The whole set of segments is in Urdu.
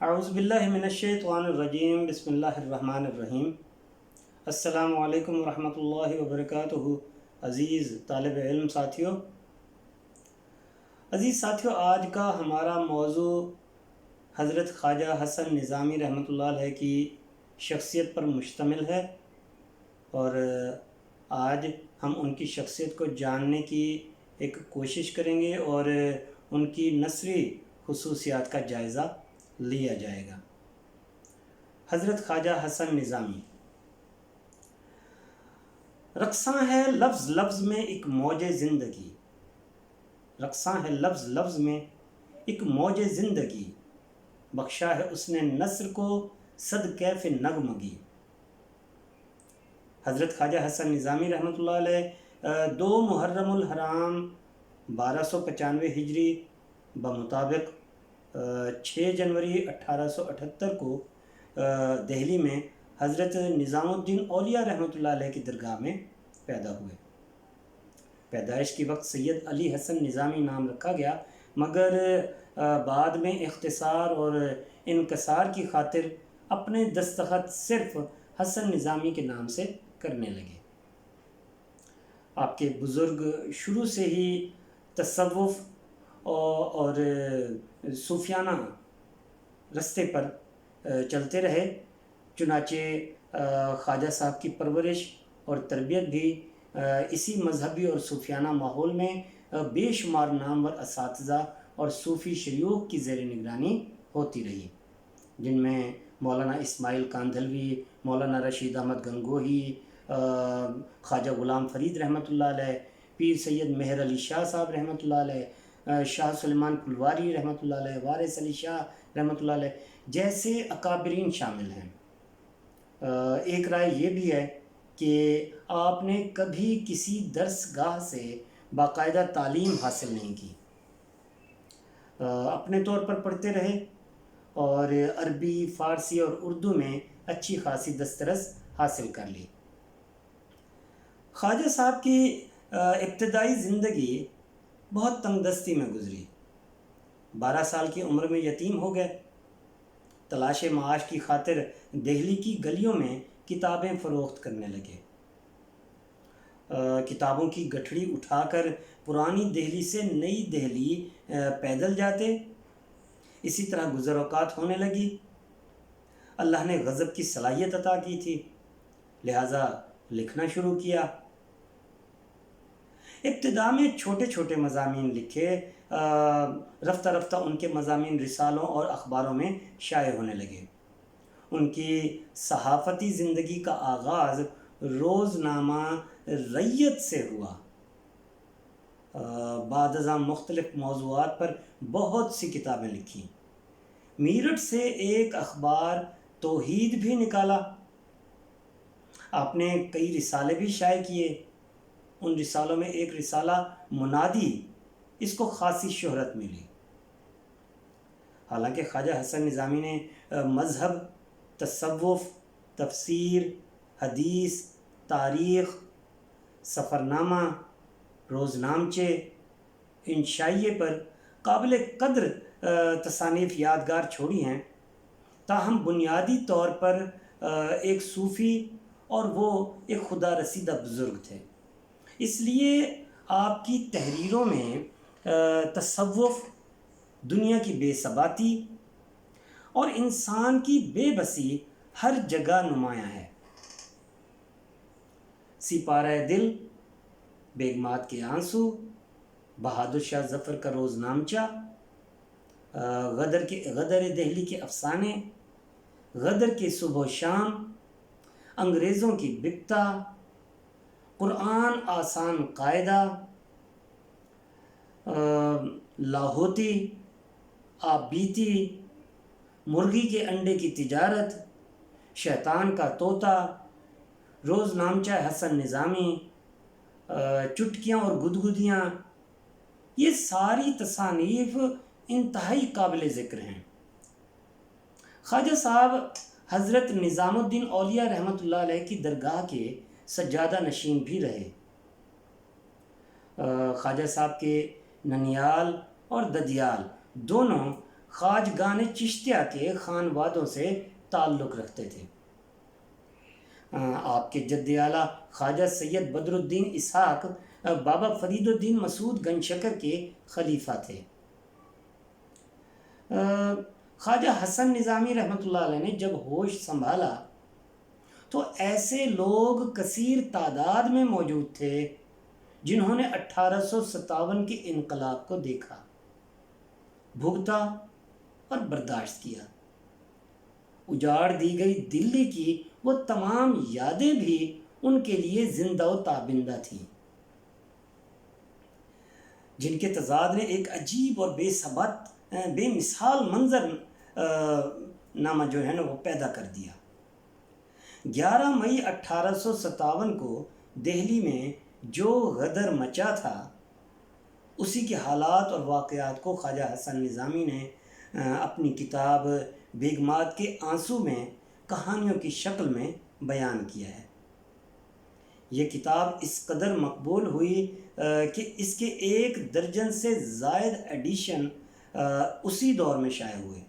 اعوذ باللہ من الشیطان الرجیم، بسم اللہ الرحمن الرحیم۔ السلام علیکم ورحمۃ اللہ وبرکاتہ۔ عزیز طالب علم ساتھیوں، آج کا ہمارا موضوع حضرت خواجہ حسن نظامی رحمۃ اللہ علیہ کی شخصیت پر مشتمل ہے، اور آج ہم ان کی شخصیت کو جاننے کی ایک کوشش کریں گے اور ان کی نثری خصوصیات کا جائزہ لیا جائے گا۔ حضرت خواجہ حسن نظامی، رقصاں ہے لفظ لفظ میں ایک موج زندگی، رقصاں ہے لفظ لفظ میں ایک موج زندگی، بخشا ہے اس نے نثر کو صد کیف نغمگی۔ حضرت خواجہ حسن نظامی رحمۃ اللہ علیہ 2 محرم الحرام 1295 ہجری بمطابق 6 جنوری 1878 کو دہلی میں حضرت نظام الدین اولیاء رحمۃ اللہ علیہ کی درگاہ میں پیدا ہوئے۔ پیدائش کے وقت سید علی حسن نظامی نام رکھا گیا، مگر بعد میں اختصار اور انکسار کی خاطر اپنے دستخط صرف حسن نظامی کے نام سے کرنے لگے۔ آپ کے بزرگ شروع سے ہی تصوف اور صوفیانہ رستے پر چلتے رہے، چنانچہ خواجہ صاحب کی پرورش اور تربیت بھی اسی مذہبی اور صوفیانہ ماحول میں بے شمار نامور اساتذہ اور صوفی شیوخ کی زیر نگرانی ہوتی رہی، جن میں مولانا اسماعیل کاندھلوی، مولانا رشید احمد گنگوہی، خواجہ غلام فرید رحمۃ اللہ علیہ، پیر سید مہر علی شاہ صاحب رحمۃ اللہ علیہ، شاہ سلیمان پھلواری رحمۃ اللہ علیہ، وارث علی شاہ رحمۃ اللہ علیہ جیسے اکابرین شامل ہیں۔ ایک رائے یہ بھی ہے کہ آپ نے کبھی کسی درس گاہ سے باقاعدہ تعلیم حاصل نہیں کی، اپنے طور پر پڑھتے رہے اور عربی، فارسی اور اردو میں اچھی خاصی دسترس حاصل کر لی۔ خواجہ صاحب کی ابتدائی زندگی بہت تنگ دستی میں گزری۔ 12 سال کی عمر میں یتیم ہو گئے۔ تلاش معاش کی خاطر دہلی کی گلیوں میں کتابیں فروخت کرنے لگے۔ کتابوں کی گٹھڑی اٹھا کر پرانی دہلی سے نئی دہلی پیدل جاتے۔ اسی طرح گزر اوقات ہونے لگی۔ اللہ نے غضب کی صلاحیت عطا کی تھی، لہٰذا لکھنا شروع کیا۔ ابتدا میں چھوٹے چھوٹے مضامین لکھے، رفتہ رفتہ ان کے مضامین رسالوں اور اخباروں میں شائع ہونے لگے۔ ان کی صحافتی زندگی کا آغاز روزنامہ ریت سے ہوا۔ بعد ازاں مختلف موضوعات پر بہت سی کتابیں لکھیں۔ میرٹھ سے ایک اخبار توحید بھی نکالا۔ آپ نے کئی رسالے بھی شائع کیے۔ ان رسالوں میں ایک رسالہ منادی، اس کو خاصی شہرت ملی۔ حالانکہ خواجہ حسن نظامی نے مذہب، تصوف، تفسیر، حدیث، تاریخ، سفرنامہ، روزنامچے، انشائیے پر قابل قدر تصانیف یادگار چھوڑی ہیں، تاہم بنیادی طور پر ایک صوفی اور وہ ایک خدا رسیدہ بزرگ تھے۔ اس لیے آپ کی تحریروں میں تصوف، دنیا کی بے ثباتی اور انسان کی بے بسی ہر جگہ نمایاں ہے۔ سپارہ دل، بیگمات کے آنسو، بہادر شاہ ظفر کا روزنامچہ، غدر دہلی کے افسانے، غدر کے صبح و شام، انگریزوں کی بکتا، قرآن آسان قاعدہ، لاہوتی، آپ بیتی، مرغی کے انڈے کی تجارت، شیطان کا طوطا، روزنامچہ حسن نظامی، چٹکیاں اور گدگدیاں، یہ ساری تصانیف انتہائی قابل ذکر ہیں۔ خواجہ صاحب حضرت نظام الدین اولیاء رحمۃ اللہ علیہ کی درگاہ کے سجادہ نشین بھی رہے۔ خواجہ صاحب کے ننیال اور ددیال دونوں خواجگان چشتیہ کے خانوادوں سے تعلق رکھتے تھے۔ آپ کے جد اعلیٰ خواجہ سید بدر الدین اسحاق بابا فرید الدین مسعود گنج شکر کے خلیفہ تھے۔ خواجہ حسن نظامی رحمۃ اللہ علیہ نے جب ہوش سنبھالا تو ایسے لوگ کثیر تعداد میں موجود تھے جنہوں نے 1857 کے انقلاب کو دیکھا، بھگتا اور برداشت کیا۔ اجاڑ دی گئی دلی کی وہ تمام یادیں بھی ان کے لیے زندہ و تابندہ تھیں، جن کے تضاد نے ایک عجیب اور بے مثال منظر نامہ جو ہے نا وہ پیدا کر دیا۔ 11 مئی 1857 کو دہلی میں جو غدر مچا تھا، اسی کے حالات اور واقعات کو خواجہ حسن نظامی نے اپنی کتاب بیگمات کے آنسو میں کہانیوں کی شکل میں بیان کیا ہے۔ یہ کتاب اس قدر مقبول ہوئی کہ اس کے 1 درجن سے زائد ایڈیشن اسی دور میں شائع ہوئے،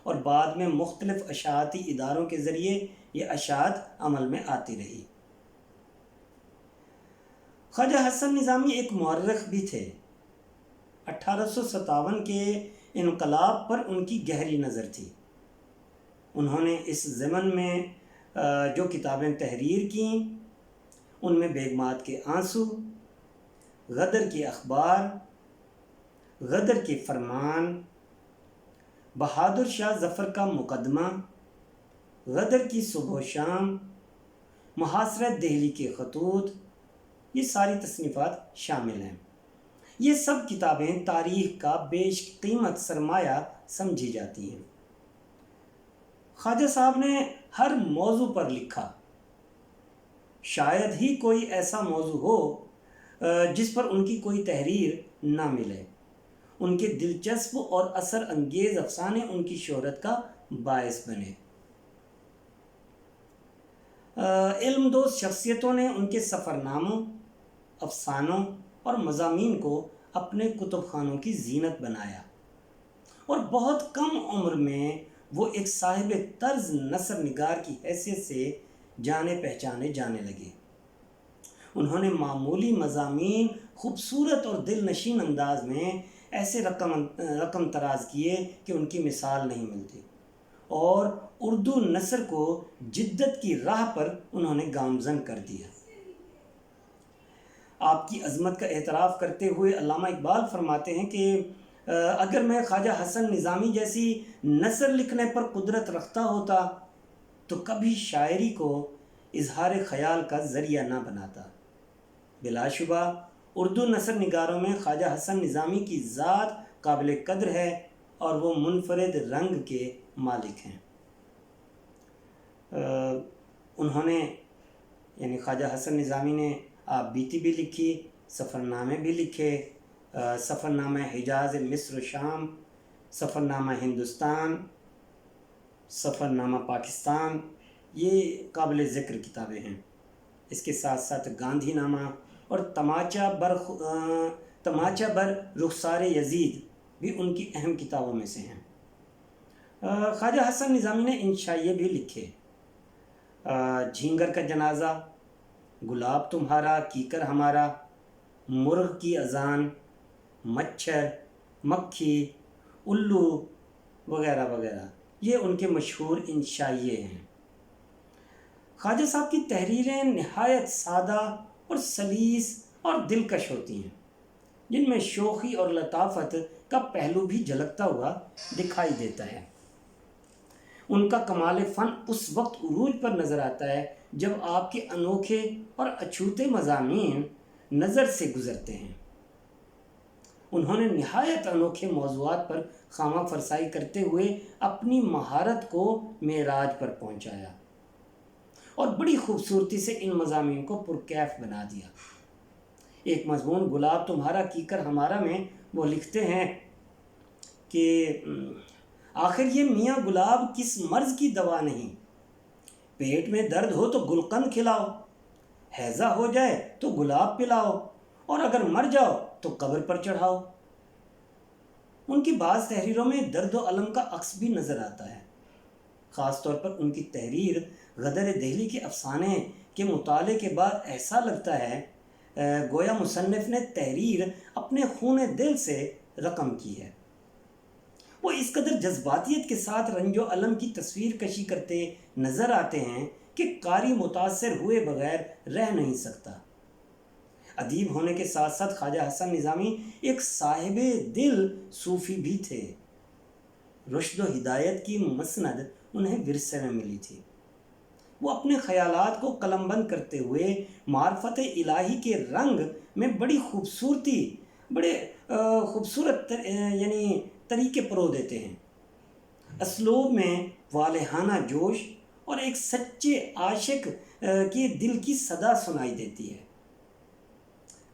اور بعد میں مختلف اشاعتی اداروں کے ذریعے یہ اشاعت عمل میں آتی رہی۔ خواجہ حسن نظامی ایک مورخ بھی تھے۔ 1857 کے انقلاب پر ان کی گہری نظر تھی۔ انہوں نے اس ضمن میں جو کتابیں تحریر کیں ان میں بیگمات کے آنسو، غدر کے اخبار، غدر کے فرمان، بہادر شاہ ظفر کا مقدمہ، غدر کی صبح و شام، محاصرہ دہلی کے خطوط، یہ ساری تصنیفات شامل ہیں۔ یہ سب کتابیں تاریخ کا بیش قیمت سرمایہ سمجھی جاتی ہیں۔ خواجہ صاحب نے ہر موضوع پر لکھا۔ شاید ہی کوئی ایسا موضوع ہو جس پر ان کی کوئی تحریر نہ ملے۔ ان کے دلچسپ اور اثر انگیز افسانے ان کی شہرت کا باعث بنے۔ علم دوست شخصیتوں نے ان کے سفر ناموں، افسانوں اور مضامین کو اپنے کتب خانوں کی زینت بنایا، اور بہت کم عمر میں وہ ایک صاحب طرز نثر نگار کی حیثیت سے جانے پہچانے جانے لگے۔ انہوں نے معمولی مضامین خوبصورت اور دل نشین انداز میں ایسے رقم تراز کیے کہ ان کی مثال نہیں ملتی، اور اردو نثر کو جدت کی راہ پر انہوں نے گامزن کر دیا۔ آپ کی عظمت کا اعتراف کرتے ہوئے علامہ اقبال فرماتے ہیں کہ اگر میں خواجہ حسن نظامی جیسی نثر لکھنے پر قدرت رکھتا ہوتا تو کبھی شاعری کو اظہار خیال کا ذریعہ نہ بناتا۔ بلا شبہ اردو نثر نگاروں میں خواجہ حسن نظامی کی ذات قابل قدر ہے، اور وہ منفرد رنگ کے مالک ہیں۔ انہوں نے یعنی خواجہ حسن نظامی نے آپ بیتی بھی لکھی، سفر نامے بھی لکھے، سفر نامہ حجاز مصر و شام، سفر نامہ ہندوستان، سفر نامہ پاکستان، یہ قابل ذکر کتابیں ہیں۔ اس کے ساتھ ساتھ گاندھی نامہ اور تماچہ بر رخسار یزید بھی ان کی اہم کتابوں میں سے ہیں۔ خواجہ حسن نظامی نے انشائیے بھی لکھے، جھینگر کا جنازہ، گلاب تمہارا کیکر ہمارا، مرغ کی اذان، مچھر، مکھی، الو وغیرہ وغیرہ، یہ ان کے مشہور انشائیے ہیں۔ خواجہ صاحب کی تحریریں نہایت سادہ اور سلیس اور دلکش ہوتی ہیں، جن میں شوخی اور لطافت کا پہلو بھی جھلکتا ہوا دکھائی دیتا ہے۔ ان کا کمال فن اس وقت عروج پر نظر آتا ہے جب آپ کے انوکھے اور اچھوتے مضامین نظر سے گزرتے ہیں۔ انہوں نے نہایت انوکھے موضوعات پر خامہ فرسائی کرتے ہوئے اپنی مہارت کو معراج پر پہنچایا، اور بڑی خوبصورتی سے ان مضامین کو پرکیف بنا دیا۔ ایک مضمون گلاب تمہارا کیکر ہمارا میں وہ لکھتے ہیں کہ آخر یہ میاں گلاب کس مرض کی دوا نہیں، پیٹ میں درد ہو تو گلقند کھلاؤ، ہیضہ ہو جائے تو گلاب پلاؤ، اور اگر مر جاؤ تو قبر پر چڑھاؤ۔ ان کی بعض تحریروں میں درد و الم کا عکس بھی نظر آتا ہے، خاص طور پر ان کی تحریر غدر دہلی کے افسانے کے مطالعے کے بعد ایسا لگتا ہے گویا مصنف نے تحریر اپنے خون دل سے رقم کی ہے۔ وہ اس قدر جذباتیت کے ساتھ رنج و الم کی تصویر کشی کرتے نظر آتے ہیں کہ قاری متاثر ہوئے بغیر رہ نہیں سکتا۔ ادیب ہونے کے ساتھ ساتھ خواجہ حسن نظامی ایک صاحب دل صوفی بھی تھے۔ رشد و ہدایت کی مسند انہیں ورثے میں ملی تھی۔ وہ اپنے خیالات کو قلم بند کرتے ہوئے معرفت الہی کے رنگ میں بڑی خوبصورت یعنی طریقے پرو دیتے ہیں۔ اسلوب میں والہانہ جوش اور ایک سچے عاشق کے دل کی صدا سنائی دیتی ہے۔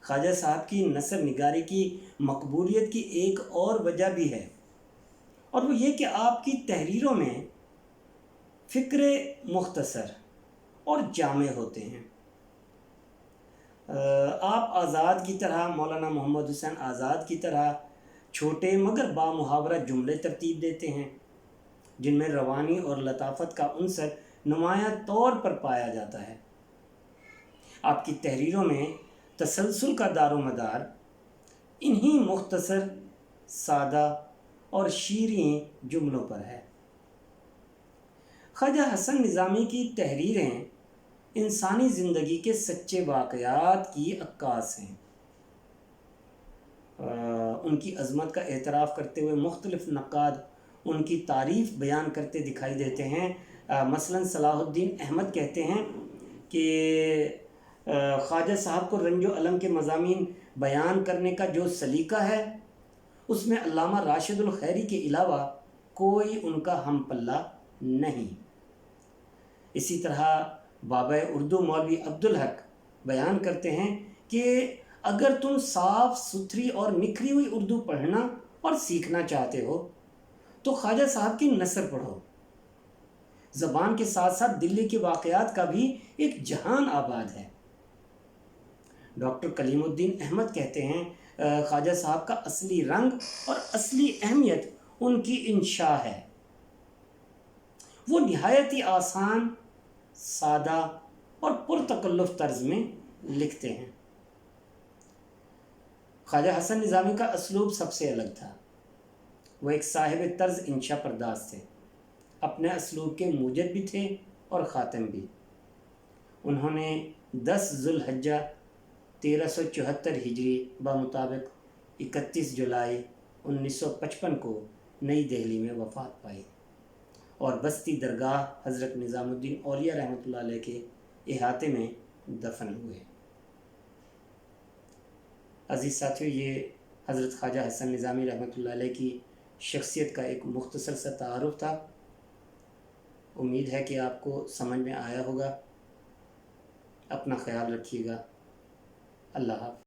خواجہ صاحب کی نثر نگاری کی مقبولیت کی ایک اور وجہ بھی ہے، اور وہ یہ کہ آپ کی تحریروں میں فکرے مختصر اور جامع ہوتے ہیں۔ آپ آزاد کی طرح، مولانا محمد حسین آزاد کی طرح چھوٹے مگر بامحاورہ جملے ترتیب دیتے ہیں، جن میں روانی اور لطافت کا عنصر نمایاں طور پر پایا جاتا ہے۔ آپ کی تحریروں میں تسلسل کا دار و مدار انہی مختصر، سادہ اور شیریں جملوں پر ہے۔ خواجہ حسن نظامی کی تحریریں انسانی زندگی کے سچے واقعات کی عکاس ہیں۔ ان کی عظمت کا اعتراف کرتے ہوئے مختلف نقاد ان کی تعریف بیان کرتے دکھائی دیتے ہیں۔ مثلاً صلاح الدین احمد کہتے ہیں کہ خواجہ صاحب کو رنج و الم کے مضامین بیان کرنے کا جو سلیقہ ہے، اس میں علامہ راشد الخیری کے علاوہ کوئی ان کا ہم پلہ نہیں۔ اسی طرح بابا اردو مولوی عبدالحق بیان کرتے ہیں کہ اگر تم صاف ستھری اور نکھری ہوئی اردو پڑھنا اور سیکھنا چاہتے ہو تو خواجہ صاحب کی نثر پڑھو۔ زبان کے ساتھ ساتھ دلی کے واقعات کا بھی ایک جہان آباد ہے۔ ڈاکٹر کلیم الدین احمد کہتے ہیں خواجہ صاحب کا اصلی رنگ اور اصلی اہمیت ان کی انشاء ہے۔ وہ نہایت ہی آسان، سادہ اور پرتکلف طرز میں لکھتے ہیں۔ خواجہ حسن نظامی کا اسلوب سب سے الگ تھا۔ وہ ایک صاحب طرز انشا پرداز تھے، اپنے اسلوب کے موجد بھی تھے اور خاتم بھی۔ انہوں نے 10 ذوالحجہ 1374 ہجری بمطابق 31 جولائی 1955 کو نئی دہلی میں وفات پائی اور بستی درگاہ حضرت نظام الدین اولیاء رحمۃ اللہ علیہ کے احاطے میں دفن ہوئے۔ عزیز ساتھیو، یہ حضرت خواجہ حسن نظامی رحمۃ اللہ علیہ کی شخصیت کا ایک مختصر سا تعارف تھا۔ امید ہے کہ آپ کو سمجھ میں آیا ہوگا۔ اپنا خیال رکھیے گا۔ اللہ حافظ۔